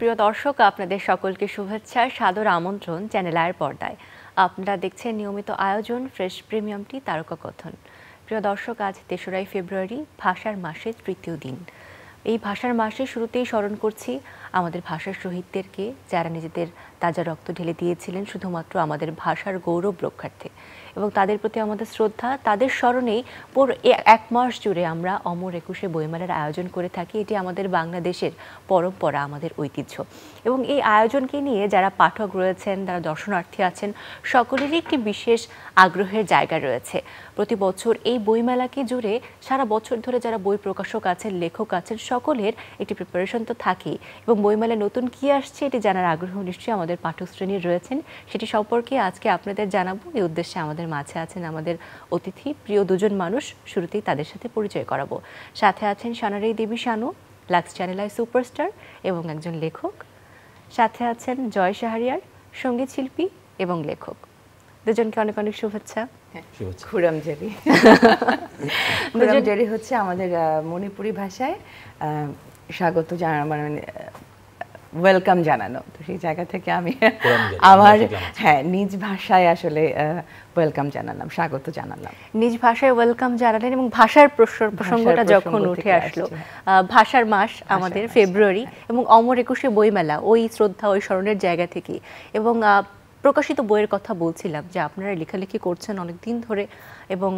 প্রিয় দর্শক, আপনাদের সকলকে শুভেচ্ছা, সাদর আমন্ত্রণ চ্যানেল আয়ের পর্দায়। আপনারা দেখছেন নিয়মিত আয়োজন ফ্রেশ প্রিমিয়াম টি তারকা কথন। প্রিয় দর্শক, আজ ৩রা ফেব্রুয়ারি, ভাষার মাসের তৃতীয় দিন। এই ভাষার মাসে শুরুতেই স্মরণ করছি আমাদের ভাষার শহীদদেরকে, যারা নিজেদের তাজা রক্ত ঢেলে দিয়েছিলেন শুধুমাত্র আমাদের ভাষার গৌরব রক্ষার্থে, এবং তাদের প্রতি আমাদের শ্রদ্ধা। তাদের স্মরণেই পুরো এক মাস জুড়ে আমরা অমর একুশে বইমেলার আয়োজন করে থাকি। এটি আমাদের বাংলাদেশের পরম্পরা, আমাদের ঐতিহ্য। এবং এই আয়োজনকে নিয়ে যারা পাঠক রয়েছেন, যারা দর্শনার্থী আছেন, সকলেরই একটি বিশেষ আগ্রহের জায়গা রয়েছে। প্রতি বছর এই বইমেলাকে জুড়ে সারা বছর ধরে যারা বই প্রকাশক আছেন, লেখক আছেন, সকলের একটি প্রিপারেশন তো থাকেই, এবং বইমেলায় নতুন কী আসছে এটি জানার আগ্রহ নিশ্চয়ই আমাদের পাঠক শ্রেণীর রয়েছেন। সেটি সম্পর্কে আজকে আপনাদের জানাবো। এই উদ্দেশ্যে আমাদের মাঝে আছেন আমাদের অতিথি, প্রিয় দুজন মানুষ। শুরুতেই তাদের সাথে পরিচয় করাবো। সাথে আছেন Sanari Devi Shanu, Lux channel I superstar এবং একজন লেখক। সাথে আছেন জয় শাহরিয়ার, সঙ্গীত শিল্পী এবং লেখক। দুজনকে অনেক অনেক শুভেচ্ছা। খুরমজেরি খুরমজেরি হচ্ছে আমাদের মণিপুরি ভাষায় স্বাগত জানানো, মানে ওয়েলকাম জানানো। তো সেই জায়গা থেকে আমি আমার নিজ ভাষায় আসলে ওয়েলকাম জানালাম, স্বাগত জানালাম। নিজ ভাষায় ওয়েলকাম জানালেন, এবং ভাষার প্রসঙ্গটা যখন উঠে আসলো, ভাষার মাস আমাদের ফেব্রুয়ারি, এবং অমর একুশে বইমেলা ওই শ্রদ্ধা, ওই স্মরণের জায়গা থেকে, এবং প্রকাশিত বইয়ের কথা বলছিলাম যে আপনারা লেখালেখি করছেন অনেক দিন ধরে, এবং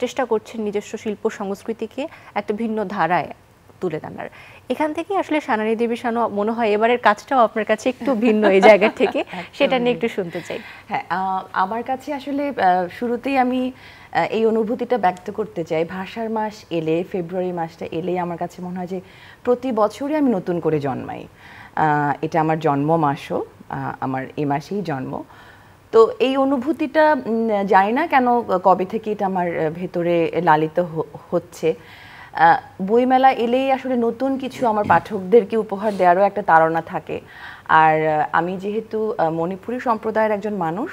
চেষ্টা করছেন নিজস্ব শিল্প সংস্কৃতিকে একটা ভিন্ন ধারায় তুলে আনার। এখান থেকে আসলে সানারি দেবী শানু, মনে হয় এবারের কাজটাও আপনার কাছে একটু ভিন্ন এই জায়গা থেকে, সেটা নিয়ে একটু শুনতে চাই। হ্যাঁ, আমার কাছে আসলে শুরুতেই আমি এই অনুভূতিটা ব্যক্ত করতে চাই। ভাষার মাস এলে, ফেব্রুয়ারি মাসটা এলেই আমার কাছে মনে হয় যে প্রতি বছরই আমি নতুন করে জন্মাই। এটা আমার জন্ম মাসও, আমার এই মাসেই জন্ম। তো এই অনুভূতিটা জানি না কেন কবে থেকে এটা আমার ভেতরে লালিত হচ্ছে। বইমেলা এলেই আসলে নতুন কিছু আমার পাঠকদেরকে উপহার দেওয়ারও একটা তাড়না থাকে। আর আমি যেহেতু মণিপুরি সম্প্রদায়ের একজন মানুষ,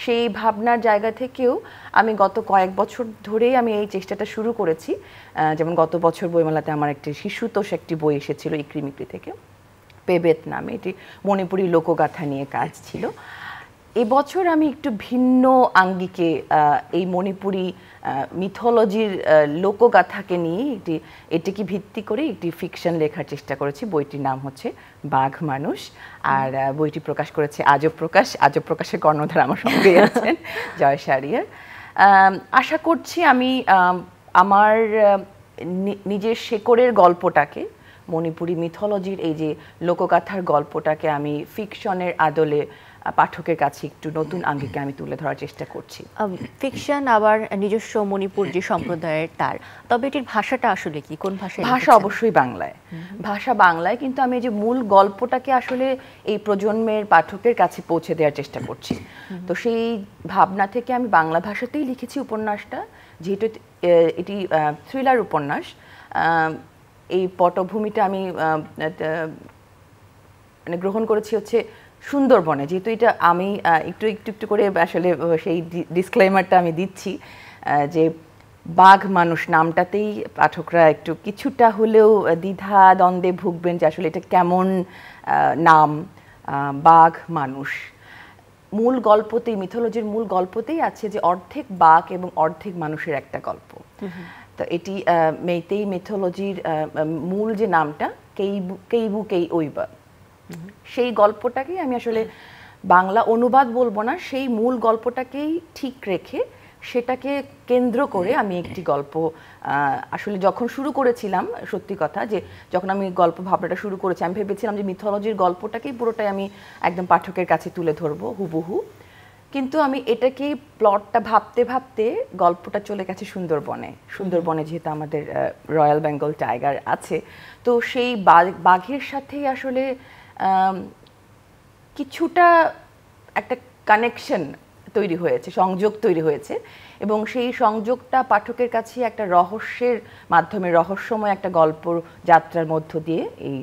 সেই ভাবনার জায়গা থেকেও আমি গত কয়েক বছর ধরেই আমি এই চেষ্টাটা শুরু করেছি। যেমন গত বছর বইমেলাতে আমার একটি শিশুতোষ একটি বই এসেছিল ইক্রিমিক্রি থেকে, পেবেত নামে। এটি মণিপুরি লোকগাথা নিয়ে কাজ ছিল। এবছর আমি একটু ভিন্ন আঙ্গিকে এই মণিপুরি মিথোলজির লোকগাথাকে নিয়ে এটিকে ভিত্তি করে একটি ফিকশন লেখার চেষ্টা করেছি। বইটির নাম হচ্ছে বাঘ মানুষ, আর বইটি প্রকাশ করেছে আজব প্রকাশ। আজব প্রকাশের কর্ণধার আমার সঙ্গে আছেন জয় শাহরিয়ার। আশা করছি আমি আমার নিজের শেকড়ের গল্পটাকে, মণিপুরি মিথোলজির এই যে লোকগাথার গল্পটাকে আমি ফিকশনের আদলে পাঠকের কাছে একটু নতুন আঙ্গিকে আমি তুলে ধরার চেষ্টা করছি। ফিকশন আবার নিজস্ব মণিপুর যে সম্প্রদায়ের তার, তবে এটির ভাষাটা আসলে কি, কোন ভাষায়? ভাষা অবশ্যই বাংলায়, ভাষা বাংলায়, কিন্তু আমি যে মূল গল্পটাকে আসলে এই প্রজন্মের পাঠকের কাছে পৌঁছে দেওয়ার চেষ্টা করছি। তো সেই ভাবনা থেকে আমি বাংলা ভাষাতেই লিখেছি উপন্যাসটা। যেহেতু এটি থ্রিলার উপন্যাস, এই পটভূমিটা আমি মানে গ্রহণ করেছি হচ্ছে সুন্দরবনে। যেহেতু এটা আমি একটু একটু একটু করে আসলে সেই ডিসক্লেমারটা আমি দিচ্ছি যে বাঘ মানুষ নামটাতেই পাঠকরা একটু কিছুটা হলেও দ্বিধা দ্বন্দ্বে ভুগবেন যে আসলে এটা কেমন নাম। বাঘ মানুষ মূল গল্পতেই, মিথোলজির মূল গল্পতেই আছে যে অর্ধেক বাঘ এবং অর্ধেক মানুষের একটা গল্প। তো এটি মেইতেই মিথোলজির মূল যে নামটা কেইবু কেই ওইবা, সেই গল্পটাকেই আমি আসলে বাংলা অনুবাদ বলবো না, সেই মূল গল্পটাকেই ঠিক রেখে সেটাকে কেন্দ্র করে আমি একটি গল্প আসলে যখন শুরু করেছিলাম, সত্যি কথা যে যখন আমি গল্প ভাবনাটা শুরু করেছি, আমি ভেবেছিলাম যে মিথোলজির গল্পটাকেই পুরোটাই আমি একদম পাঠকের কাছে তুলে ধরবো হুবহু। কিন্তু আমি এটাকেই প্লটটা ভাবতে ভাবতে গল্পটা চলে গেছে সুন্দরবনে। সুন্দরবনে যেহেতু আমাদের রয়্যাল বেঙ্গল টাইগার আছে, তো সেই বাঘের সাথেই আসলে কিছুটা একটা কানেকশন তৈরি হয়েছে, সংযোগ তৈরি হয়েছে, এবং সেই সংযোগটা পাঠকের কাছে একটা রহস্যের মাধ্যমে, রহস্যময় একটা গল্প যাত্রার মধ্য দিয়ে এই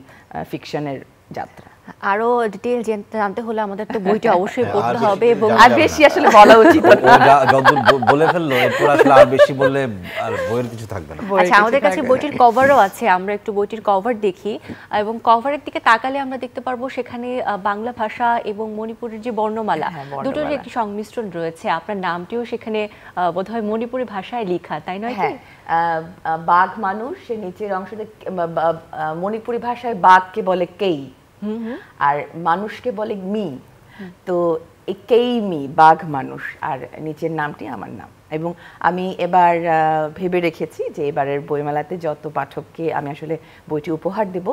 ফিকশনের যাত্রা। আরো ডিটেইল জানতে হলে আমাদের তো বইটা অবশ্যই পড়তে হবে এবং আর বেশি আসলে বলা উচিত যতদূর বলে ফেললো এরপর আসলে আর বেশি বললে আর বইয়ের কিছু থাকবে না। আচ্ছা, আমাদের কাছে বইটির কভারও আছে, আমরা একটু বইটির কভার দেখি এবং কভারের দিকে তাকালে আমরা দেখতে পারবো সেখানে বাংলা ভাষা এবং মণিপুরের যে বর্ণমালা দুটোরই একটি সংমিশ্রণ রয়েছে। আপনার নামটিও সেখানে বোধহয় মণিপুরি ভাষায় লেখা, তাই নয় কি? বাঘ মানুষ, সে নিচের অংশে মণিপুরি ভাষায় বাঘকে বলে কেই আর মানুষকে বলে মি, তো কেই মি বাঘ মানুষ, আর নিচের নামটি আমার নাম। এবং আমি এবার ভেবে রেখেছি যে এবারের বইমেলাতে যত পাঠককে আমি আসলে বইটি উপহার দেব,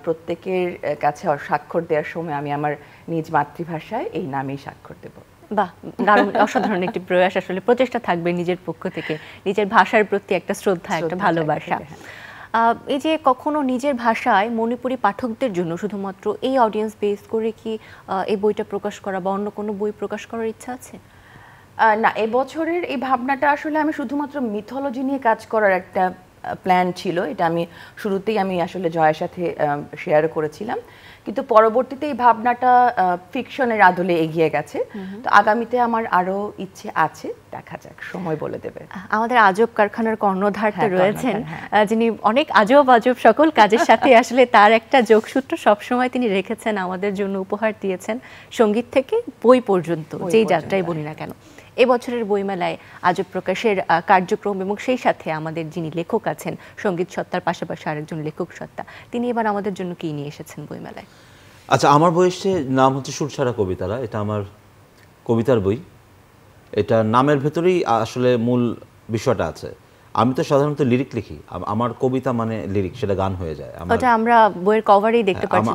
প্রত্যেকের কাছে স্বাক্ষর দেওয়ার সময় আমি আমার নিজ মাতৃভাষায় এই নামেই স্বাক্ষর দেব। বাহ, দারুণ, অসাধারণ একটি প্রয়াস। আসলে প্রচেষ্টা থাকবে নিজের পক্ষ থেকে, নিজের ভাষার প্রতি একটা শ্রদ্ধা, একটা ভালোবাসা। এই যে কখনো নিজের ভাষায় মণিপুরি পাঠকদের জন্য শুধুমাত্র এই অডিয়েন্স বেস করে কি এই বইটা প্রকাশ করা বা অন্য কোনো বই প্রকাশ করার ইচ্ছা আছে? না, এবছরের এই ভাবনাটা আসলে আমি শুধুমাত্র মিথোলজি নিয়ে কাজ করার একটা প্ল্যান ছিল। এটা আমি শুরুতেই আসলে জয়ের সাথে শেয়ার করেছিলাম, কিন্তু পরবর্তীতে এই ভাবনাটা ফিকশনের আদলে এগিয়ে গেছে। তো আগামীতে আমার আরো ইচ্ছে আছে, দেখা যাক, সময় বলে দেবে। আমাদের আজব কারখানার কর্ণধার তো রয়েছেন, যিনি অনেক আজব সকল কাজের সাথে আসলে তার একটা যোগসূত্র সবসময় তিনি রেখেছেন, আমাদের জন্য উপহার দিয়েছেন, সঙ্গীত থেকে বই পর্যন্ত যেই যাত্রাই বলি না কেন। এবছরের বইমেলায় আজব প্রকাশের কার্যক্রম এবং সেই সাথে আমাদের যিনি লেখক আছেন, সঙ্গীত সত্তার পাশাপাশি আরেকজন লেখক সত্তা, তিনি এবার আমাদের জন্য কি নিয়ে এসেছেন বইমেলায়? আচ্ছা, আমার বইয়ের নাম হচ্ছে সুরছাড়া কবিতারা। এটা আমার কবিতার বই। এটা নামের ভেতরেই আসলে মূল বিষয়টা আছে। আমি তো সাধারণত লিরিক লিখি, আমার কবিতা মানে লিরিক, সেটা গান হয়ে যায়। ওটা আমরা বইয়ের কভারেই দেখতে পাচ্ছি।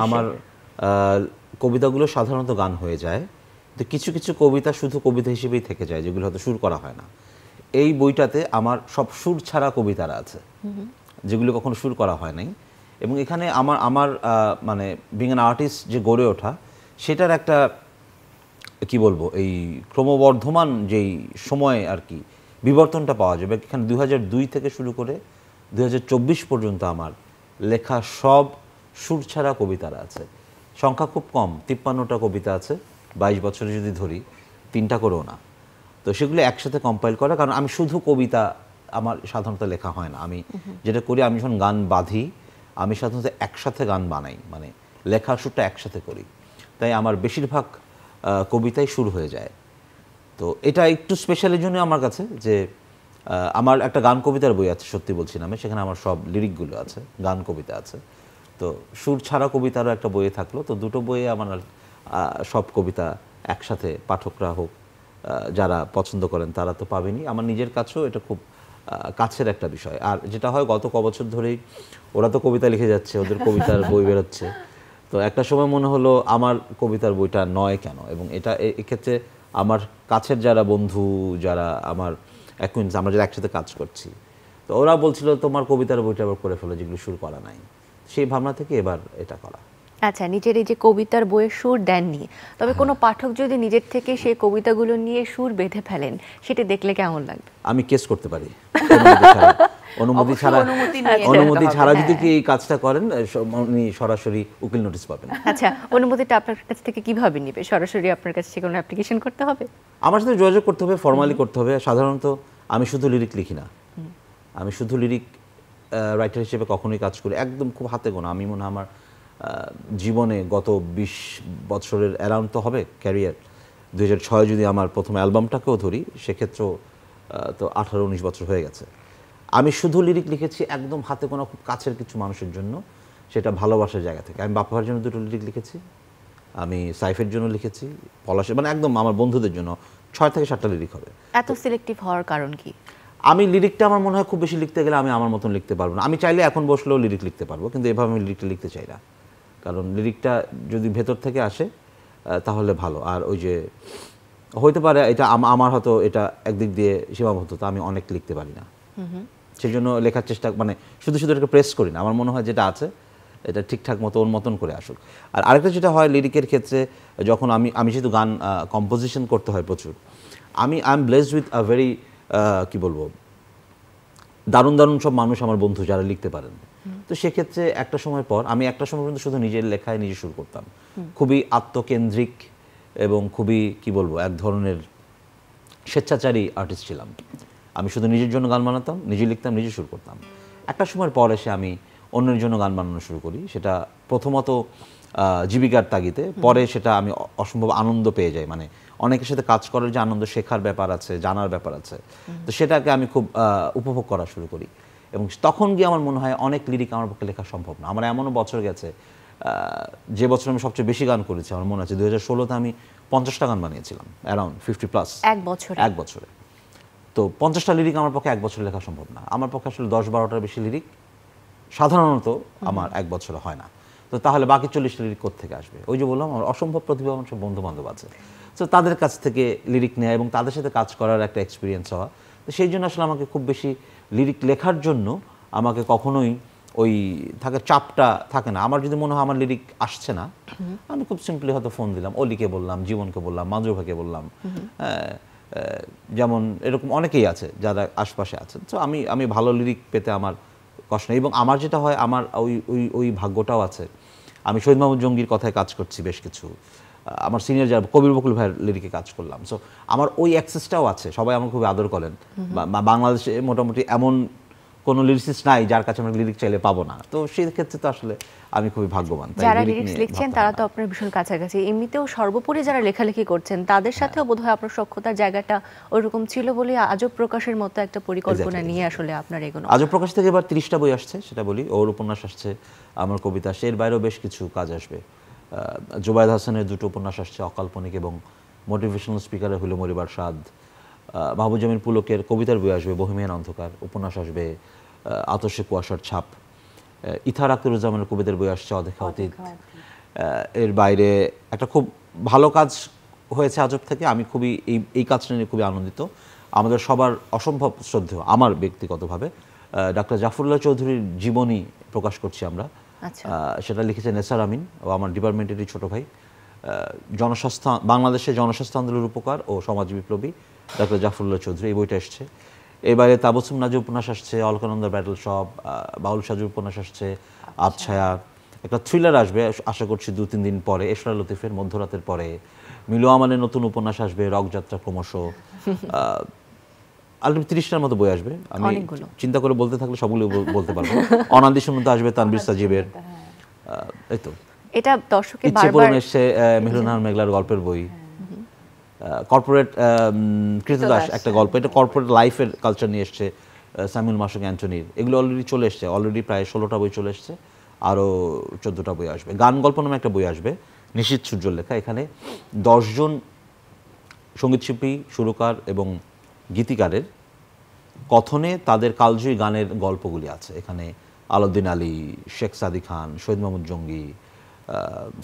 আমার কবিতাগুলো সাধারণত গান হয়ে যায়, তো কিছু কিছু কবিতা শুধু কবিতা হিসেবেই থেকে যায়, যেগুলো হয়তো সুর করা হয় না। এই বইটাতে আমার সব সুর ছাড়া কবিতারা আছে, যেগুলো কখনো সুর করা হয় নাই। এবং এখানে আমার মানে বিং অ্যান আর্টিস্ট যে গড়ে ওঠা, সেটার একটা কি বলবো, এই ক্রমবর্ধমান যেই সময় আর কি বিবর্তনটা পাওয়া যাবে। এখানে 2002 থেকে শুরু করে 2024 পর্যন্ত আমার লেখা সব সুর ছাড়া কবিতারা আছে। সংখ্যা খুব কম, 53টা কবিতা আছে। 22 বছরে যদি ধরি, 3টা করেও না। তো সেগুলো একসাথে কম্পাইল করা, কারণ আমি শুধু কবিতা আমার সাধারণত লেখা হয় না। আমি যেটা করি, আমি যখন গান বাঁধি, আমি সাধারণত একসাথে গান বানাই, মানে লেখার সুরটা একসাথে করি। তাই আমার বেশিরভাগ কবিতাই শুরু হয়ে যায়। তো এটা একটু স্পেশালের জন্য আমার কাছে, যে আমার একটা গান কবিতার বই আছে সত্যি বলছি নামে, সেখানে আমার সব লিরিকগুলো আছে, গান কবিতা আছে। তো সুর ছাড়া কবিতারও একটা বইয়ে থাকলো। তো দুটো বইয়ে আমার সব কবিতা একসাথে, পাঠকরা হোক যারা পছন্দ করেন তারা তো পাবেনই, আমার নিজের কাছেও এটা খুব কাছের একটা বিষয়। আর যেটা হয়, গত কবছর ধরেই ওরা তো কবিতা লিখে যাচ্ছে, ওদের কবিতার বই বেরোচ্ছে। তো একটা সময় মনে হলো আমার কবিতার বইটা নয় কেন। এবং এটা এক্ষেত্রে আমার কাছের যারা বন্ধু, যারা আমার অ্যাকুয়েন্টেন্স, আমরা যারা একসাথে কাজ করছি, তো ওরা বলছিল তোমার কবিতার বইটা আবার করে ফেলো, যেগুলো সুর করা নাই। সেই ভাবনা থেকে এবার এটা করা। আচ্ছা, নিজের এই যে কবিতার বইয়ের সুর দেননি, তবে কোনো পাঠক যদি নিজের থেকে সেই কবিতাগুলো নিয়ে সুর বেঁধে ফেলেন, সেটা দেখলে কেমন লাগবে? আমি কেস করতে পারি, অনুমতি ছাড়া যদি কি এই কাজটা করেন, উনি সরাসরি উকিল নোটিশ পাবেন। আচ্ছা, অনুমতিটা আপনার কাছ থেকে কিভাবে নেবে? সরাসরি আপনার কাছে কোনো অ্যাপ্লিকেশন করতে হবে? আমার সাথে যোগাযোগ করতে হবে, ফর্মালি করতে হবে। সাধারণত আমি শুধু লিরিক লিখি না, আমি শুধু লিরিক রাইটার হিসেবে কখনোই কাজ করি একদম খুব হাতে গোনা। আমি মনে হয় আমার জীবনে গত 20 বছরের অ্যারাউন্ড তো হবে ক্যারিয়ার। 2006 যদি আমার প্রথম অ্যালবামটাকেও ধরি, সেক্ষেত্রেও তো 18-19 বছর হয়ে গেছে। আমি শুধু লিরিক লিখেছি একদম হাতে গোনা খুব কাছের কিছু মানুষের জন্য, সেটা ভালোবাসার জায়গা থেকে। আমি বাপ্পার জন্য 2টো লিরিক লিখেছি, আমি সাইফের জন্য লিখেছি, পলাশের, মানে একদম আমার বন্ধুদের জন্য 6 থেকে 7টা লিরিক হবে। এত সিলেক্টিভ হওয়ার কারণ কি? আমি লিরিকটা আমার মনে হয় খুব বেশি লিখতে গেলে আমি আমার মতন লিখতে পারবো না। আমি চাইলে এখন বসলেও লিরিক লিখতে পারবো, কিন্তু এভাবে আমি লিরিকটা লিখতে চাই না। কারণ লিরিকটা যদি ভেতর থেকে আসে তাহলে ভালো। আর ওই যে হইতে পারে এটা আমার হয়তো এটা একদিক দিয়ে সীমাবদ্ধতা, আমি অনেক লিখতে পারি না, সেই জন্য লেখার চেষ্টা, মানে শুধু এটাকে প্রেস করি না। আমার মনে হয় যেটা আছে এটা ঠিকঠাক মতো ওর মতন করে আসুক। আর আরেকটা যেটা হয় লিরিকের ক্ষেত্রে, যখন আমি যেহেতু গান কম্পোজিশন করতে হয় প্রচুর, I am blessed with a very কি বলবো, দারুণ সব মানুষ আমার বন্ধু যারা লিখতে পারেন। তো সেক্ষেত্রে একটা সময় পর আমি একটা সময় পর্যন্ত শুধু নিজের লেখায় নিজে শুরু করতাম, খুবই আত্মকেন্দ্রিক এবং খুবই কি বলবো এক ধরনের স্বেচ্ছাচারী আর্টিস্ট ছিলাম। আমি শুধু নিজের জন্য গান বানাতাম, নিজে লিখতাম, নিজে সুর করতাম। একটা সময়ের পর এসে আমি অন্যের জন্য গান বানানো শুরু করি। সেটা প্রথমত জীবিকার তাগিদে, পরে সেটা আমি অসম্ভব আনন্দ পেয়ে যাই। মানে অনেকের সাথে কাজ করার যে আনন্দ, শেখার ব্যাপার আছে, জানার ব্যাপার আছে, তো সেটাকে আমি খুব উপভোগ করা শুরু করি। এবং তখন গিয়ে আমার মনে হয় অনেক লিরিক আমার পক্ষে লেখা সম্ভব না। আমার এমনও বছর গেছে, যে বছর আমি সবচেয়ে বেশি গান করেছি আমার মনে আছে 2016-তে আমি 50টা গান বানিয়েছিলাম, অ্যারাউন্ড 50+। এক বছরে তো 50টা লিরিক আমার পক্ষে এক বছরে লেখা সম্ভব না। আমার পক্ষে আসলে 10-12টার বেশি লিরিক সাধারণত আমার এক বছরে হয় না। তো তাহলে বাকি 40টা লিরিক কোত্থেকে আসবে? ওই যে বললাম, আমার অসম্ভব প্রতিভাবান সব বন্ধু বান্ধব আছে, তো তাদের কাছ থেকে লিরিক নেওয়া এবং তাদের সাথে কাজ করার একটা এক্সপিরিয়েন্স হওয়া। তো সেই জন্য আসলে আমাকে খুব বেশি লিরিক লেখার জন্য আমাকে কখনোই ওই চাপটা থাকে না। আমার যদি মনে হয় আমার লিরিক আসছে না, আমি খুব সিম্পলি হয়তো ফোন দিলাম, অলিকে বললাম, জীবনকে বললাম, মাজুভাকে বললাম, যেমন এরকম অনেকেই আছে যারা আশপাশে আছেন। তো আমি ভালো লিরিক পেতে আমার কষ্ট নেই। এবং আমার যেটা হয়, আমার ওই ভাগ্যটাও আছে। আমি শহীদ মাহমুদ জঙ্গির কথায় কাজ করছি বেশ কিছু, আমার সিনিয়র যারা কবির বকুল ভাইয়ের লিরিকে কাজ করলাম। সো আমার ওই অ্যাক্সেসটাও আছে, সবাই আমাকে খুব আদর করেন। বাংলাদেশে মোটামুটি এমন কোনো লিরিসিস্ট নাই যার কাছে আমরা লিরিক চাইলে পাবো না। তো সেই ক্ষেত্রে তো আসলে আমি খুবই ভাগ্যবান। যারা লিরিক্স লিখছেন তারা তো আপনার ভীষণ কাছাকাছি। এমনিতেও সর্বোপরি যারা লেখালেখি করছেন তাদের সাথেও বোধহয় আপনার সখ্যতার জায়গাটা ওইরকম ছিল বলে আজব প্রকাশের মতো একটা পরিকল্পনা নিয়ে আসলে আপনার এগোনো। আজব প্রকাশ থেকে এবার 30টা বই আসছে, সেটা বলি। ওর উপন্যাস আসছে, আমার কবিতা আসছে, এর বাইরেও বেশ কিছু কাজ আসবে। জুবায়েদ হাসানের 2টো উপন্যাস আসছে, অকাল্পনিক এবং মোটিভেশনাল স্পিকারের হইল মরিবার স্বাদ। মাহবুব জামিল পুলকের কবিতার বই আসবে, বহিমিয়ান অন্ধকার। উপন্যাস আসবে আতশে কুয়াশার ছাপ। ইথার আখতারুজ্জামানের কবিতার বই আসছে, অদেখা অতীত। এর বাইরে একটা খুব ভালো কাজ হয়েছে আজব থেকে, আমি খুবই এই কাজটা নিয়ে খুবই আনন্দিত। আমাদের সবার অসম্ভব শ্রদ্ধেয়, আমার ব্যক্তিগতভাবে ডাক্তার জাফরুল্লাহ চৌধুরীর জীবনী প্রকাশ করছি আমরা। সেটা লিখেছে নেসার আমিন, ও আমার ডিপার্টমেন্টেরই ছোট ভাই। জনস্বাস্থ্য, বাংলাদেশে জনস্বাস্থ্য আন্দোলনের উপকার ও সমাজ বিপ্লবী ডাক্তার জাফরুল্লাহ চৌধুরী, এই বইটা এসছে। এর বাইরে তাবসুম নাজুর উপন্যাস আসছে, অলকানন্দা ব্যাটল শপ, বাউল সাজুর উপন্যাস আসছে, আবছায়া। একটা থ্রিলার আসবে আশা করছি 2-3 দিন পরে, এশরা লতিফের মধ্যরাতের পরে। মিলু আমানের নতুন উপন্যাস আসবে, রকযাত্রা ক্রমশ। আলটিমেট 30টার মতো বই আসবে। আমি চিন্তা করে বলতে থাকলে সবগুলো বলতে পারবো। অনাদি শূন্যত আসবে তানভীর সাজিবের। এই তো এটা দর্শকের ইচ্ছে পূরণ এসছে মেহরুনার মেঘলার গল্পের বই। কর্পোরেট কৃতদাস একটা গল্প, এটা কর্পোরেট লাইফের কালচার নিয়ে এসছে সামিউল মাসুক অ্যান্টনির। এগুলো অলরেডি চলে এসছে, অলরেডি প্রায় 16টা বই চলে এসছে, আরও 14টা বই আসবে। গান গল্প নামে একটা বই আসবে, নিশীথ সূর্যর লেখা। এখানে 10 জন সঙ্গীতশিল্পী, সুরকার এবং গীতিকারের কথনে তাদের কালজয়ী গানের গল্পগুলি আছে। এখানে আলাউদ্দিন আলী, শেখ সাদি খান, শহীদ মাহমুদ জঙ্গি,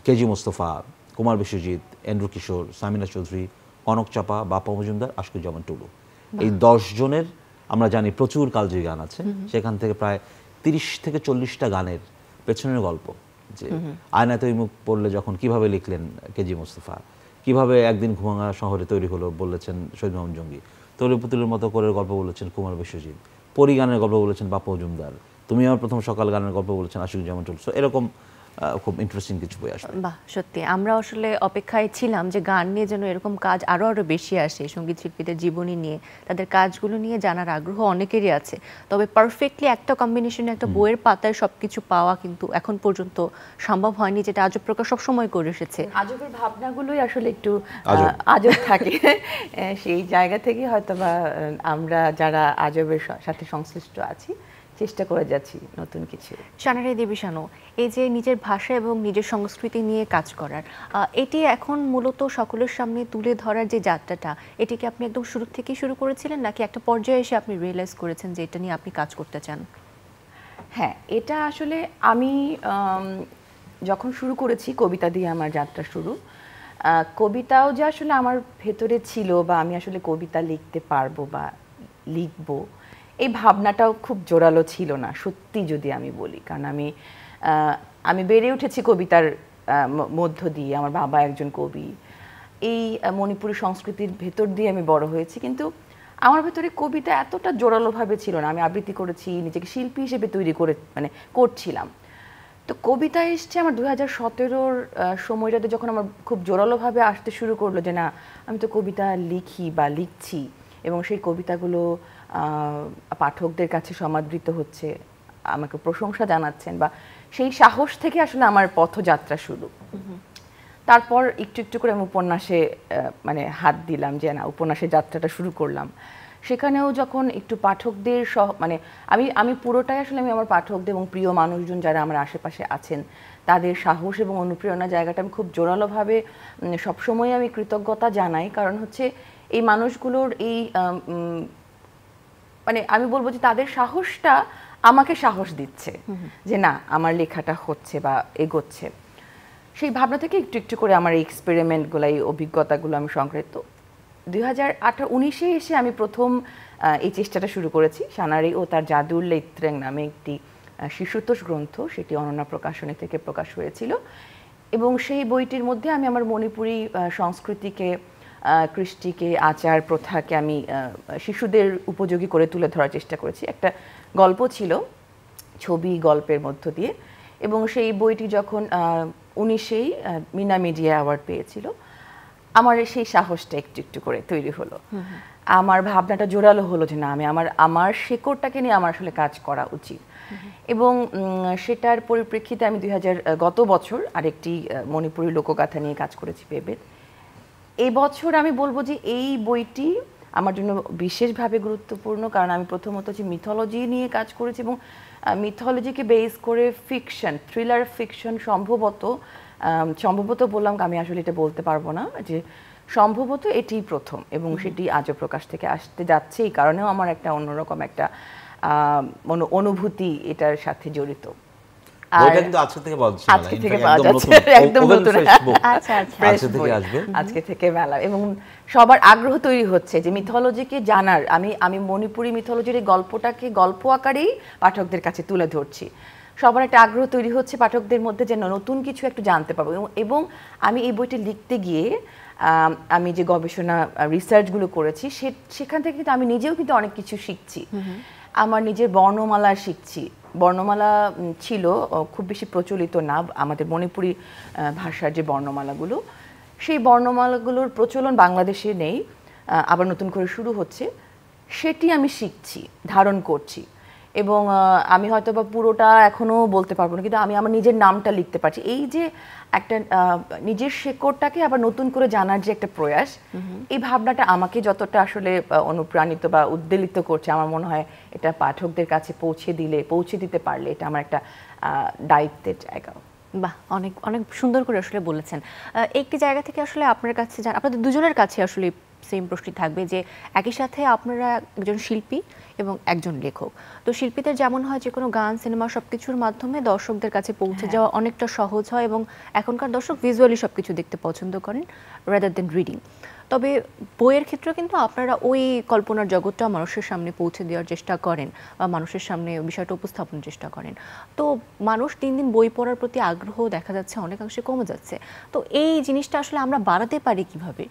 কেজি মোস্তফা, কুমার বিশ্বজিৎ, এন্ড্রু কিশোর, সামিনা চৌধুরী, কনক চাপা, বাপ্পা মজুমদার, আশকুজ্জামান টুলু। এই 10 জনের আমরা জানি প্রচুর কালজয়ী গান আছে। সেখান থেকে প্রায় 30 থেকে 40টা গানের পেছনের গল্প, যে আয়নাতে ওই মুখ পড়লে যখন কিভাবে লিখলেন কেজি মোস্তফা, কিভাবে একদিন ঘুমাঙ্গা শহরে তৈরি হলো বলেছেন শহীদ মাহমুদ জঙ্গি, তৈরি পুতুলের মতো করে গল্প বলেছেন কুমার বিশ্বজিৎ, পরি গানের গল্প বলেছেন বাপ্পা মজুমদার, তুমি আমার প্রথম সকাল গানের গল্প বলেছেন আশকুজ্জামান টুলু। এরকম খুব ইন্টারেস্টিং কিছু বই আসবে। বাহ, সত্যি আমরা আসলে অপেক্ষায় ছিলাম যে গান নিয়ে যেন এরকম কাজ আরো বেশি আসে। সঙ্গীত শিল্পীদের জীবনী নিয়ে, তাদের কাজগুলো নিয়ে জানার আগ্রহ অনেকেরই আছে। তবে পারফেক্টলি একটা কম্বিনেশনে একটা বইয়ের পাতায় সবকিছু পাওয়া কিন্তু এখন পর্যন্ত সম্ভব হয়নি, যেটা আজব প্রকাশ সবসময় করে এসেছে। আজবের ভাবনাগুলোই আসলে একটু আজব থাকে। সেই জায়গা থেকে হয়তোবা আমরা যারা আজবের সাথে সংশ্লিষ্ট আছি চেষ্টা করে যাচ্ছি নতুন কিছু। শানারে দেবী শানু, এই যে নিজের ভাষা এবং নিজের সংস্কৃতি নিয়ে কাজ করার, এটি এখন মূলত সকলের সামনে তুলে ধরার যে যাত্রাটা, এটিকে আপনি একদম শুরু থেকেই শুরু করেছিলেন নাকি একটা পর্যায়ে এসে আপনি রিয়েলাইজ করেছেন যে এটা নিয়ে আপনি কাজ করতে চান? হ্যাঁ, এটা আসলে আমি যখন শুরু করেছি কবিতা দিয়ে আমার যাত্রা শুরু, কবিতাও যে আসলে আমার ভেতরে ছিল বা আমি আসলে কবিতা লিখতে পারবো বা লিখবো, এই ভাবনাটাও খুব জোরালো ছিল না সত্যি যদি আমি বলি। কারণ আমি বেড়ে উঠেছি কবিতার মধ্য দিয়ে, আমার বাবা একজন কবি, এই মণিপুরি সংস্কৃতির ভেতর দিয়ে আমি বড় হয়েছি। কিন্তু আমার ভেতরে কবিতা এতটা জোরালোভাবে ছিল না। আমি আবৃত্তি করেছি, নিজেকে শিল্পী হিসেবে তৈরি করে মানে করছিলাম। তো কবিতা এসছে আমার 2017-র সময়টাতে, যখন আমার খুব জোরালোভাবে আসতে শুরু করলো যে না, আমি তো কবিতা লিখি বা লিখছি এবং সেই কবিতাগুলো পাঠকদের কাছে সমাদৃত হচ্ছে, আমাকে প্রশংসা জানাচ্ছেন, বা সেই সাহস থেকে আসলে আমার পথযাত্রা শুরু। তারপর একটু একটু করে আমি উপন্যাসে মানে হাত দিলাম, যে না, উপন্যাসের যাত্রাটা শুরু করলাম। সেখানেও যখন একটু পাঠকদের মানে আমি পুরোটাই আসলে আমি আমার পাঠকদের এবং প্রিয় মানুষজন যারা আমার আশেপাশে আছেন তাদের সাহস এবং অনুপ্রেরণা জায়গাটা আমি খুব জোরালোভাবে সবসময় আমি কৃতজ্ঞতা জানাই। কারণ হচ্ছে এই মানুষগুলোর এই মানে আমি বলবো যে তাদের সাহসটা আমাকে সাহস দিচ্ছে যে না, আমার লেখাটা হচ্ছে বা এগোচ্ছে। সেই ভাবনা থেকে একটু একটু করে আমার এই এক্সপেরিমেন্টগুলো, এই অভিজ্ঞতাগুলো আমি সংগৃহীত 2018-19-এ এসে আমি প্রথম এই চেষ্টাটা শুরু করেছি। সানারি ও তার জাদুর লেত্রেং নামে একটি শিশুতোষ গ্রন্থ, সেটি অনন্যা প্রকাশনী থেকে প্রকাশ হয়েছিল। এবং সেই বইটির মধ্যে আমি আমার মণিপুরী সংস্কৃতিকে, কৃষ্টিকে, আচার প্রথাকে আমি শিশুদের উপযোগী করে তুলে ধরার চেষ্টা করেছি। একটা গল্প ছিল ছবি গল্পের মধ্য দিয়ে, এবং সেই বইটি যখন 19-এই মিনা মিডিয়া অ্যাওয়ার্ড পেয়েছিল, আমার সেই সাহসটা একটু একটু করে তৈরি হলো। আমার ভাবনাটা জোরালো হলো যে না, আমি আমার শেকড়টাকে নিয়ে আমার আসলে কাজ করা উচিত। এবং সেটার পরিপ্রেক্ষিতে আমি গত বছর আরেকটি মণিপুরী লোকগাথা নিয়ে কাজ করেছি, বেবেদ। এই বছর আমি বলবো যে এই বইটি আমার জন্য বিশেষভাবে গুরুত্বপূর্ণ, কারণ আমি প্রথমত যে মিথোলজি নিয়ে কাজ করেছি এবং মিথোলজিকে বেস করে ফিকশন, থ্রিলার ফিকশন সম্ভবত বললাম, আমি আসলে এটা বলতে পারবো না, যে সম্ভবত এটি প্রথম, এবং সেটি আজও প্রকাশ থেকে আসতে যাচ্ছে। এই কারণেও আমার একটা অন্যরকম একটা অনুভূতি এটার সাথে জড়িত। বইটা কিন্তু আজকে থেকে পাওয়া যাচ্ছে, আজকে থেকে পাওয়া যাচ্ছে, একদম নতুন, আচ্ছা আচ্ছা, আজকে থেকে আসবে, আজকে থেকে মেলা। এবং সবার আগ্রহ তৈরি হচ্ছে যে মিথোলজিকে জানার। আমি মণিপুরী মিথোলজির এই গল্পটাকে গল্প আকারেই পাঠকদের কাছে তুলে ধরছি। সবার একটা আগ্রহ তৈরি হচ্ছে পাঠকদের মধ্যে, যেন নতুন কিছু একটু জানতে পারবো। এবং আমি এই বইটি লিখতে গিয়ে আমি যে গবেষণা রিসার্চগুলো করেছি সেখান থেকে কিন্তু আমি নিজেও কিন্তু অনেক কিছু শিখছি। আমার নিজের বর্ণমালা শিখছি। বর্ণমালা ছিল খুব বেশি প্রচলিত না, আমাদের মণিপুরী ভাষার যে বর্ণমালাগুলো, সেই বর্ণমালাগুলোর প্রচলন বাংলাদেশে নেই, আবার নতুন করে শুরু হচ্ছে। সেটি আমি শিখছি, ধারণ করছি। এবং আমি হয়তো বা পুরোটা এখনো বলতে পারবো না, কিন্তু আমি আমার নিজের নামটা লিখতে পারছি। এই যে একটা নিজের শেকড়টাকে আবার নতুন করে জানার যে একটা প্রয়াস, এই ভাবনাটা আমাকে যতটা আসলে অনুপ্রাণিত বা উদ্বেলিত করছে, আমার মনে হয় এটা পাঠকদের কাছে পৌঁছে দিতে পারলে এটা আমার একটা দায়িত্বের জায়গা। বাহ, অনেক অনেক সুন্দর করে আসলে বলেছেন। একটি জায়গা থেকে আসলে আপনার কাছে, আপনাদের দুজনের কাছে আসলে সেম প্রশ্নই থাকবে যে একই সাথে আপনারা একজন শিল্পী এবং একজন লেখক। তো শিল্পীদের যেমন হয় যে কোনো গান, সিনেমা সবকিছুর মাধ্যমে দর্শকদের কাছে পৌঁছে যাওয়া অনেকটা সহজ হয়, এবং এখনকার দর্শক ভিজুয়ালি সবকিছু দেখতে পছন্দ করেন রাদার দেন রিডিং। তবে বইয়ের ক্ষেত্রে কিন্তু আপনারা ওই কল্পনার জগৎটা মানুষের সামনে পৌঁছে দেওয়ার চেষ্টা করেন, বা মানুষের সামনে বিষয়টা উপস্থাপনের চেষ্টা করেন। তো মানুষ দিন দিন বই পড়ার প্রতি আগ্রহ দেখা যাচ্ছে অনেকাংশে কমে যাচ্ছে। তো এই জিনিসটা আসলে আমরা বাড়াতে পারি কিভাবে?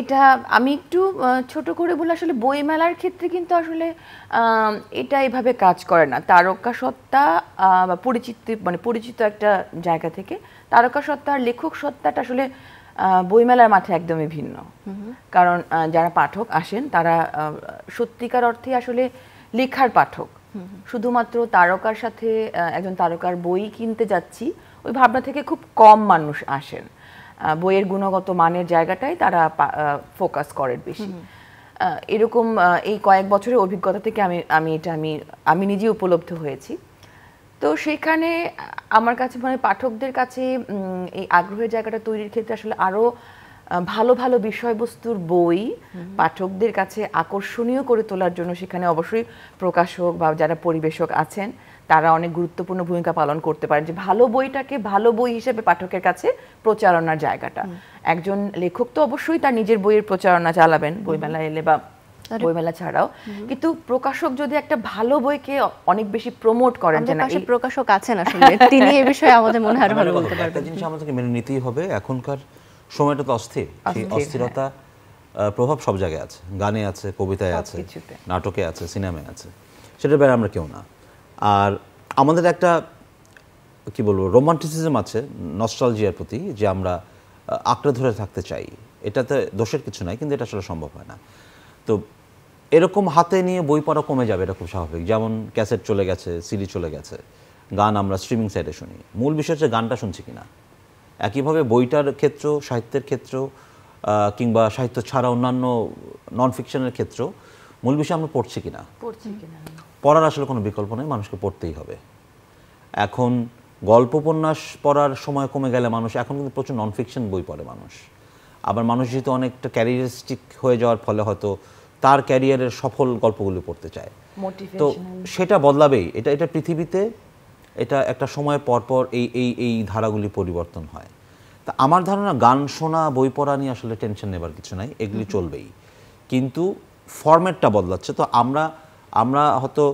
এটা আমি একটু ছোট করে বলে, আসলে বইমেলার ক্ষেত্রে কিন্তু আসলে এটা এভাবে কাজ করে না। তারকা সত্তা বা পরিচিত একটা জায়গা থেকে তারকা সত্তা আর লেখক সত্তাটা আসলে বইমেলার মাঠে একদমই ভিন্ন। কারণ যারা পাঠক আসেন তারা সত্যিকার অর্থে আসলে লেখার পাঠক। শুধুমাত্র তারকার সাথে একজন তারকার বই কিনতে যাচ্ছি ওই ভাবনা থেকে খুব কম মানুষ আসেন। বইয়ের গুণগত মানের জায়গাটাই তারা ফোকাস করেন বেশি। এরকম এই কয়েক বছরের অভিজ্ঞতা থেকে আমি নিজে উপলব্ধ হয়েছি। তো সেখানে আমার কাছে মানে পাঠকদের কাছে এই আগ্রহের জায়গাটা তৈরির ক্ষেত্রে আসলে আরো ভালো ভালো বিষয়বস্তুর বই পাঠকদের কাছে আকর্ষণীয় করে তোলার জন্য সেখানে অবশ্যই প্রকাশক বা যারা পরিবেশক আছেন তারা অনেক গুরুত্বপূর্ণ ভূমিকা পালন করতে পারেন, যে ভালো বইটাকে ভালো বই হিসেবে পাঠকের কাছে প্রচারণার জায়গাটা। একজন লেখক তো অবশ্যই তার নিজের বইয়ের প্রচারণা চালাবেন বইমেলা এলে বা বইমেলা ছাড়াও, কিন্তু প্রকাশক যদি একটা ভালো বইকে অনেক বেশি প্রমোট করেন, যে না এই প্রকাশক আছেন আসলে তিনি এই বিষয়ে আমাদের মনে হয় ভালো বলতে পারবেন। একটা জিনিস আমাদেরকে মেনে নিতেই হবে, এখনকার সময়টা তো অস্থির। সেই অস্থিরতা প্রভাব সব জায়গায় আছে, গানে আছে, কবিতায় আছে, সবকিছুতে। নাটকে আছে, সিনেমায় আছে, সেটার বাইরে আমরা কেউ না। আর আমাদের একটা কি বলবো রোমান্টিসিজম আছে নস্টালজিয়ার প্রতি, যে আমরা আঁকড়ে ধরে থাকতে চাই। এটাতে দোষের কিছু নাই, কিন্তু এটা আসলে সম্ভব হয় না। তো এরকম হাতে নিয়ে বই পড়া কমে যাবে, এটা খুব স্বাভাবিক। যেমন ক্যাসেট চলে গেছে, সিডি চলে গেছে, গান আমরা স্ট্রিমিং সাইটে শুনি। মূল বিষয় হচ্ছে গানটা শুনছি কিনা। একইভাবে বইটার ক্ষেত্র, সাহিত্যের ক্ষেত্র, কিংবা সাহিত্য ছাড়া অন্যান্য নন ফিকশনের ক্ষেত্র, মূল বিষয় আমরা পড়ছি কিনা। পড়ার আসলে কোনো বিকল্প নেই, মানুষকে পড়তেই হবে। এখন গল্প উপন্যাস পড়ার সময় কমে গেলে মানুষ এখন কিন্তু প্রচুর নন ফিকশন বই পড়ে মানুষ। আবার মানুষ যেহেতু অনেকটা ক্যারিয়ারিস্টিক হয়ে যাওয়ার ফলে হয়তো তার ক্যারিয়ারের সফল গল্পগুলো পড়তে চায়। তো সেটা বদলাবেই, এটা পৃথিবীতে এটা একটা সময় পর পর এই ধারাগুলি পরিবর্তন হয়। তা আমার ধারণা গান শোনা, বই পড়া নিয়ে আসলে টেনশন নেবার কিছু নাই, এগুলি চলবেই। কিন্তু ফরম্যাটটা বদলাচ্ছে। তো আমরা হয়তো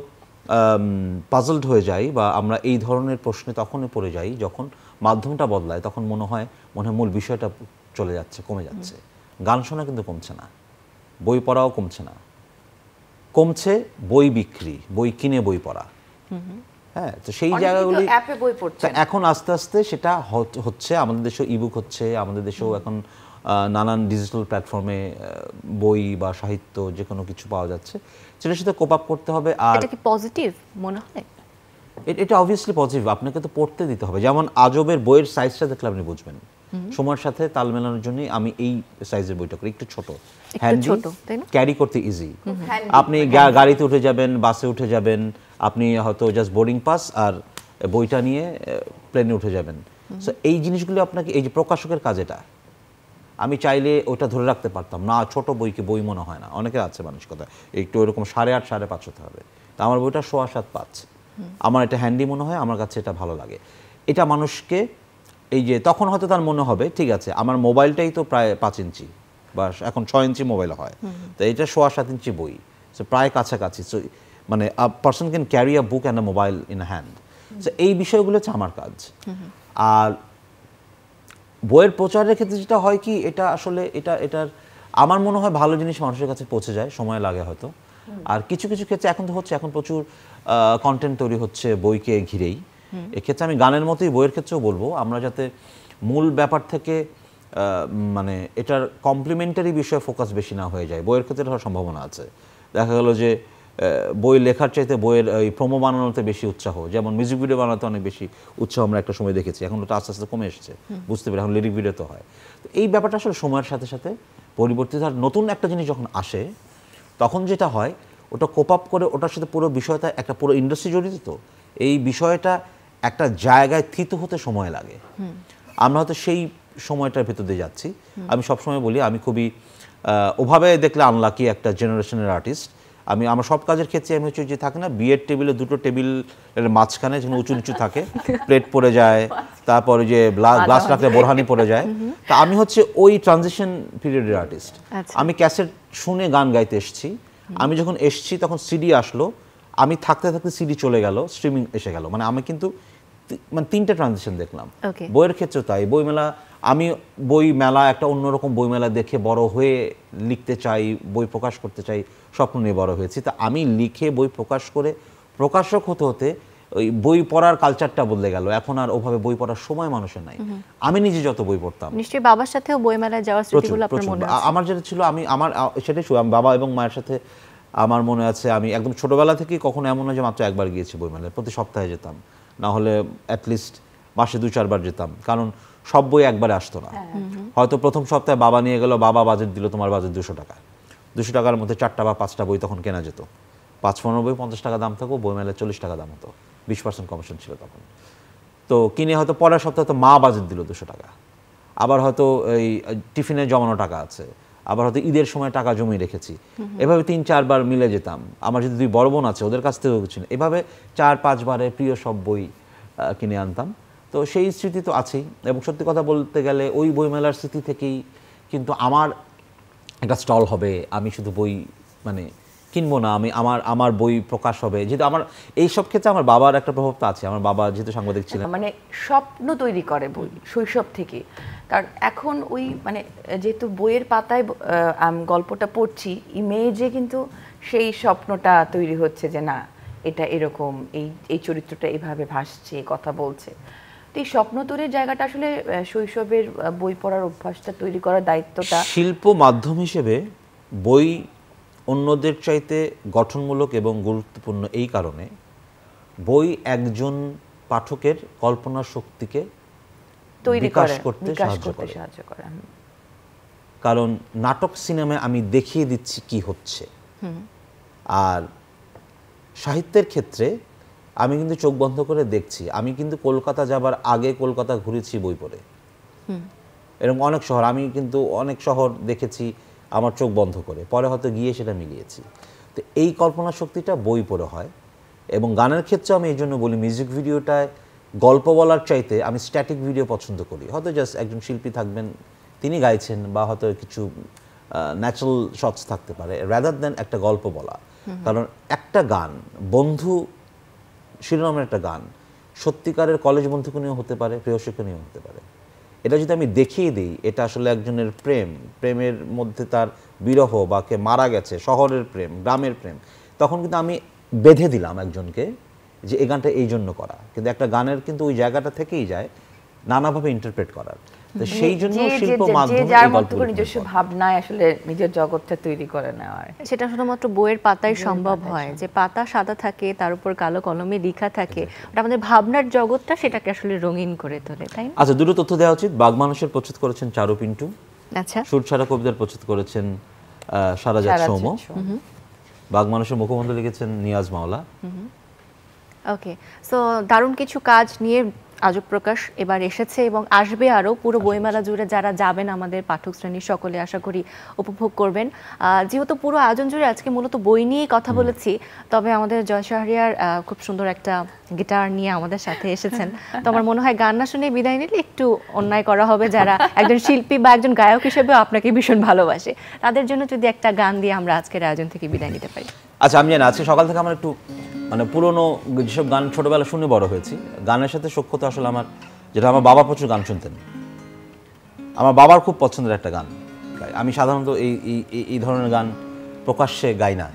পাজলড হয়ে যাই, বা আমরা এই ধরনের প্রশ্নে তখনই পড়ে যাই যখন মাধ্যমটা বদলায়। তখন মনে হয় মূল বিষয়টা চলে যাচ্ছে, কমে যাচ্ছে। গান শোনা কিন্তু কমছে না, বই পড়াও কমছে না, কমছে বই বিক্রি, বই কিনে বই পড়া। হ্যাঁ, তো সেই জায়গাগুলি অ্যাপে বই পড়ছে এখন আস্তে আস্তে সেটা হচ্ছে। আমাদের দেশেও ইবুক হচ্ছে, আমাদের দেশেও এখন নানান ডিজিটাল প্ল্যাটফর্মে বই বা সাহিত্য যে কোনো কিছু পাওয়া যাচ্ছে, সেটার সাথে কোপ আপ করতে হবে। আর এটা কি পজিটিভ মনে হয়? এটা অবভিয়াসলি পজিটিভ, আপনাকে তো পড়তে দিতে হবে। যেমন আজবের বইয়ের সাইজটা দেখলে আপনি বুঝবেন, সময়ের সাথে তাল মেলানোর জন্য আমি এই সাইজের বইটা করি, একটু ছোট, হ্যান্ডি, ক্যারি করতে ইজি। আপনি গাড়িতে উঠে যাবেন, বাসে উঠে যাবেন, আপনি হয়তো জাস্ট বোর্ডিং পাস আর বইটা নিয়ে প্লেনে উঠে যাবেন। সো এই জিনিসগুলো আপনাকে, এই যে প্রকাশকের কাজ, এটা আমি চাইলে ওটা ধরে রাখতে পারতাম না। ছোট বইকে বই মনে হয় না, অনেকের আছে মানসিকতা একটু এরকম 8.5 5.5 হতে হবে। তা আমার বইটা 7.25 আমার এটা হ্যান্ডি মনে হয়, আমার কাছে এটা ভালো লাগে। এটা মানুষকে এই যে তখন হয়তো তার মনে হবে ঠিক আছে আমার মোবাইলটাই তো প্রায় 5 ইঞ্চি, বা এখন 6 ইঞ্চি মোবাইল হয়, তো এটা 7.25 ইঞ্চি বই, সো প্রায় কাছাকাছি। সো মানে আ person can carry a book and a mobile in a hand. So এই বিষয়গুলো হচ্ছে আমার কাজ। আর বইয়ের প্রচারের ক্ষেত্রে যেটা হয় কি, এটা আসলে এটার আমার মনে হয় ভালো জিনিস মানুষের কাছে পৌঁছে যায়, সময় লাগে হয়তো। আর কিছু কিছু ক্ষেত্রে এখন তো হচ্ছে, এখন প্রচুর কন্টেন্ট তৈরি হচ্ছে বইকে ঘিরেই। এক্ষেত্রে আমি গানের মতোই বইয়ের ক্ষেত্রেও বলবো, আমরা যাতে মূল ব্যাপার থেকে মানে এটার কমপ্লিমেন্টারি বিষয়ে ফোকাস বেশি না হয়ে যায়। বইয়ের ক্ষেত্রে হওয়ার সম্ভাবনা আছে। দেখা গেল যে বই লেখার চাইতে বইয়ের ওই প্রোমো বানানোতে বেশি উৎসাহ, যেমন মিউজিক ভিডিও বানাতে অনেক বেশি উৎসাহ আমরা একটা সময় দেখেছি, এখন ওটা আস্তে আস্তে কমে এসেছে, বুঝতে পারি এখন লিরিক ভিডিও তো হয়। তো এই ব্যাপারটা আসলে সময়ের সাথে সাথে পরিবর্তিত। আর নতুন একটা জিনিস যখন আসে তখন যেটা হয়, ওটা কোপ আপ করে, ওটার সাথে পুরো বিষয়টা, একটা পুরো ইন্ডাস্ট্রি জড়িত, তো এই বিষয়টা একটা জায়গায় থিত হতে সময় লাগে। আমরা হয়তো সেই সময়টার ভেতর দিয়ে যাচ্ছি। আমি সবসময় বলি আমি খুবই ওভাবে দেখলে আনলাকি একটা জেনারেশনের আর্টিস্ট। আমার সব কাজের ক্ষেত্রে আমি হচ্ছে যে থাকে না, বিয়ের টেবিলে দুটো টেবিলের মাঝখানে যেখানে উঁচু নিচু থাকে, প্লেট পড়ে যায়, তারপরে যে গ্লাস রাখলে বোরহানি পড়ে যায়। তা আমি হচ্ছে ওই ট্রানজিশন পিরিয়ডের আর্টিস্ট। আমি ক্যাসেট শুনে গান গাইতে এসেছি, আমি যখন এসেছি তখন সিডি আসলো, আমি থাকতে থাকতে সিডি চলে গেল, স্ট্রিমিং এসে গেল। মানে আমি কিন্তু মানে 3টে ট্রানজিশন দেখলাম। বইয়ের ক্ষেত্রে তাই, বইমেলা, আমি বই মেলা একটা অন্যরকম বইমেলা দেখে বড় হয়ে লিখতে চাই, বই প্রকাশ করতে চাই, স্বপ্ন নিয়ে বড় হয়েছি। তা আমি লিখে বই প্রকাশ করে প্রকাশক হতে হতে ওই বই পড়ার কালচারটা বদলে গেল। এখন আর ওভাবে বই পড়ার সময় মানুষের নাই। আমি নিজে যত বই পড়তাম, নিশ্চয়ই বাবার সাথেও বইমেলায় যাওয়ার স্মৃতিগুলো আপনার মনে আছে? আমার যেটা ছিল, আমার সেটাই আমি বাবা এবং মায়ের সাথে আমার মনে আছে, আমি একদম ছোটবেলা থেকেই কখনো এমন নয় যে মাত্র একবার গিয়েছি বইমেলায়, প্রতি সপ্তাহে যেতাম, না হলে অ্যাটলিস্ট মাসে 2-4 বার যেতাম। কারণ সব বই একবারে আসতো না। হয়তো প্রথম সপ্তাহে বাবা নিয়ে গেল, বাবা বাজেট দিল, তোমার বাজেট 200 টাকা, 200 টাকার মধ্যে 4টা বা 5টা বই তখন কেনা যেত। 5-15 বই 50 টাকা দাম থাকো, বইমেলায় 40 টাকা দাম হতো, 20% কমিশন ছিল তখন। তো কিনে হয়তো পরের সপ্তাহে তো মা বাজেট দিল 200 টাকা, আবার হয়তো এই টিফিনে জমানো টাকা আছে, আবার হয়তো ঈদের সময় টাকা জমিয়ে রেখেছি, এভাবে 3-4 বার মিলে যেতাম। আমার যদি 2 বড় বোন আছে, ওদের কাছ থেকেও কিছু না, এভাবে 4-5 বারে প্রিয় সব বই কিনে আনতাম। তো সেই স্মৃতি তো আছেই। এবং সত্যি কথা বলতে গেলে ওই বইমেলার স্মৃতি থেকেই কিন্তু আমার একটা স্টল হবে, আমি শুধু বই মানে কিনবো না, আমি আমার বই প্রকাশ হবে, যেহেতু আমার এইসব ক্ষেত্রে আমার বাবার একটা প্রভাব তো আছে। আমার বাবা যেহেতু সাংবাদিক ছিলেন, মানে স্বপ্ন তৈরি করে বই শৈশব থেকে। কারণ এখন ওই মানে যেহেতু বইয়ের পাতায় গল্পটা পড়ছি, ইমেজে কিন্তু সেই স্বপ্নটা তৈরি হচ্ছে যে না এটা এরকম, এই চরিত্রটা এভাবে ভাসছে, কথা বলছে। তো এই স্বপ্ন তৈরির জায়গাটা আসলে শৈশবের বই পড়ার অভ্যাসটা তৈরি করার দায়িত্বটা। শিল্প মাধ্যম হিসেবে বই অন্যদের চাইতে গঠনমূলক এবং গুরুত্বপূর্ণ এই কারণে, বই একজন পাঠকের কল্পনা শক্তিকে বিকাশ করতে সাহায্য করে। কারণ নাটক সিনেমায় আমি দেখিয়ে দিচ্ছি কি হচ্ছে, আর সাহিত্যের ক্ষেত্রে আমি কিন্তু চোখ বন্ধ করে দেখছি। আমি কিন্তু কলকাতা যাবার আগে কলকাতা ঘুরেছি বই পড়ে, এরকম অনেক শহর, আমি কিন্তু অনেক শহর দেখেছি আমার চোখ বন্ধ করে, পরে হয়তো গিয়ে সেটা মিলিয়েছি। তো এই কল্পনা শক্তিটা বই পড়ে হয়। এবং গানের ক্ষেত্রে আমি এই জন্য বলি, মিউজিক ভিডিওটায় গল্প বলার চাইতে আমি স্ট্যাটিক ভিডিও পছন্দ করি। হয়তো জাস্ট একজন শিল্পী থাকবেন, তিনি গাইছেন, বা হয়তো কিছু ন্যাচারাল শটস থাকতে পারে, রাদার দেন একটা গল্প বলা। কারণ একটা গান, বন্ধু শিরোনামের একটা গান সত্যিকারের কলেজ বন্ধুকে নিয়েও হতে পারে, প্রেয়সীকে নিয়েও হতে পারে। এটা যদি আমি দেখিয়ে দিই এটা আসলে একজনের প্রেমের মধ্যে তার বিরহ, বা কে মারা গেছে, শহরের প্রেম, গ্রামের প্রেম, তখন কিন্তু আমি বেঁধে দিলাম একজনকে যে এই গানটা এই জন্য করা। কিন্তু একটা গানের কিন্তু ওই জায়গাটা থেকেই যায় নানাভাবে ইন্টারপ্রেট করার। তো সেই জন্য শিল্প মাধ্যম যার মতো করে নিজস্ব ভাবনায় আসলে নিজের জগৎটা তৈরি করে নেওয়ার, সেটা শুধুমাত্র বইয়ের পাতায় সম্ভব হয়। যে পাতা সাদা থাকে, তার উপর কালো কলমে লেখা থাকে, ওটা আমাদের ভাবনার জগৎটা সেটাকে আসলে রঙিন করে তোলে, তাই না? আচ্ছা, দুটো তথ্য দেওয়া উচিত। বাগমানুষের প্রচ্ছদ করেছেন চারু পিন্টু, আচ্ছা, সুরছাড়া কবিতার প্রচ্ছদ করেছেন সারাজাত সৌম্য, বাগমানুষের মুখবন্ধ লিখেছেন নিয়াজ মাওলা। ওকে, সো দারুণ কিছু কাজ নিয়ে আজব প্রকাশ এবার এসেছে এবং আসবে আরও। পুরো বইমেলা জুড়ে যারা যাবেন আমাদের পাঠক শ্রেণীর সকলে আশা করি উপভোগ করবেন। যেহেতু পুরো আয়োজন জুড়ে আজকে মূলত বই নিয়েই কথা বলেছি, তবে আমাদের জয় শাহরিয়ার খুব সুন্দর একটা গিটার নিয়ে আমাদের সাথে এসেছেন। তো আমার মনে হয় গান না শুনে বিদায় নিলে একটু অন্যায় করা হবে, যারা একজন শিল্পী বা একজন গায়ক হিসেবেও আপনাকে ভীষণ ভালোবাসে, তাদের জন্য যদি একটা গান দিয়ে আমরা আজকের আয়োজন থেকে বিদায় নিতে পারি। আচ্ছা, আমি জানি আজকে সকাল থেকে আমার একটু মানে পুরোনো যেসব গান ছোটবেলা শুনে বড় হয়েছি, গানের সাথে সখ্যতা আসলে আমার, যেটা আমার বাবা প্রচুর গান শুনতেন, আমার বাবার খুব পছন্দের একটা গান গাই। আমি সাধারণত এই ধরনের গান প্রকাশ্যে গাই না।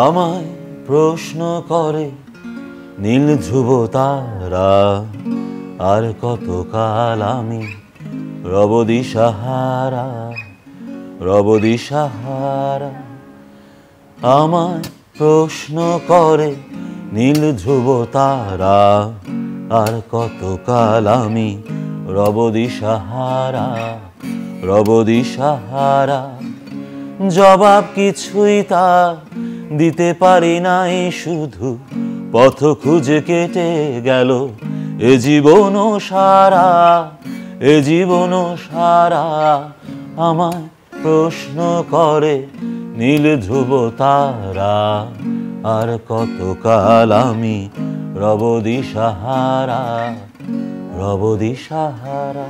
আমায় প্রশ্ন করে নীল ধ্রুব তারা, আর কতকাল আমি রব দিশাহারা, রব দিশাহারা। আমায় প্রশ্ন করে নীল ধ্রুব তারা, আর কতকাল আমি রব দিশাহারা, রব দিশাহারা। জবাব কিছুই তা দিতে পারি নাই, শুধু পথ খুঁজে কেটে গেল এ জীবন সারা, এ জীবন সারা। আমায় প্রশ্ন করে নীল ধ্রুব তারা, আর কতকাল আমি রব দিশাহারা, রব দিশাহারা।